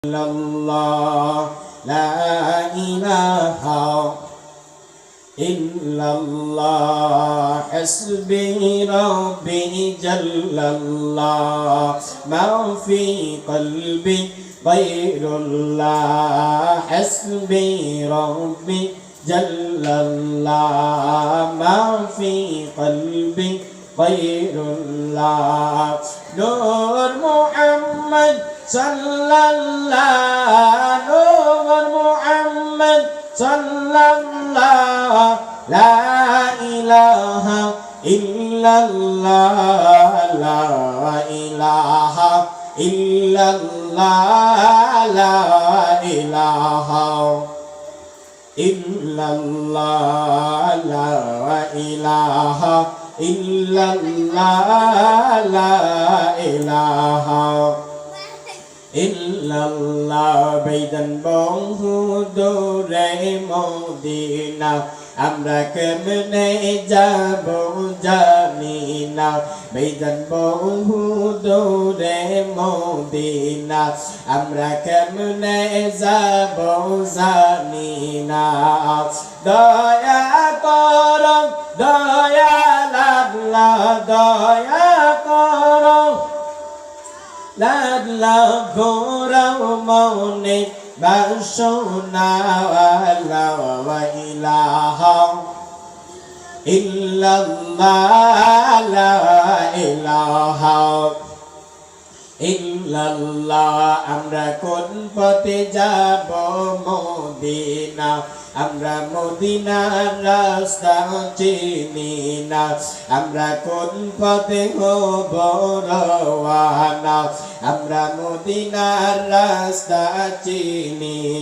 illallah, la ilaha illallah, hasbi rabbi jallallah, ma fi qalbi ghayrullah, hasbi rabbi jallallah, ma fi qalbi ghayrullah. Nur Muhammad sallallahu, Nur Muhammad sallallahu, la ilaha illallah, la ilaha illallah, la ilaha illallah, la ilaha illallah, la ilaha illallah. বেদন বহুদূরে Medina, আমরা কেমনে যাব জানি না। বেদন বহুদূরে Medina, আমরা কেমনে যাব জানি না। দয়া কর দয়াল আল্লাহ, দয়া কর লাল্লা ঘোরাও মনে বাসনা, লা ইলাহা ইল্লাল্লাহ, লা ইলাহা ইল্লাল্লাহ। আমরা কোন পথে যাব মদিনা, আমরা মদিনার রাস্তা চিনি না। আমরা কোন পথে হব রওয়ানা, আমরা মদিনার রাস্তা চিনি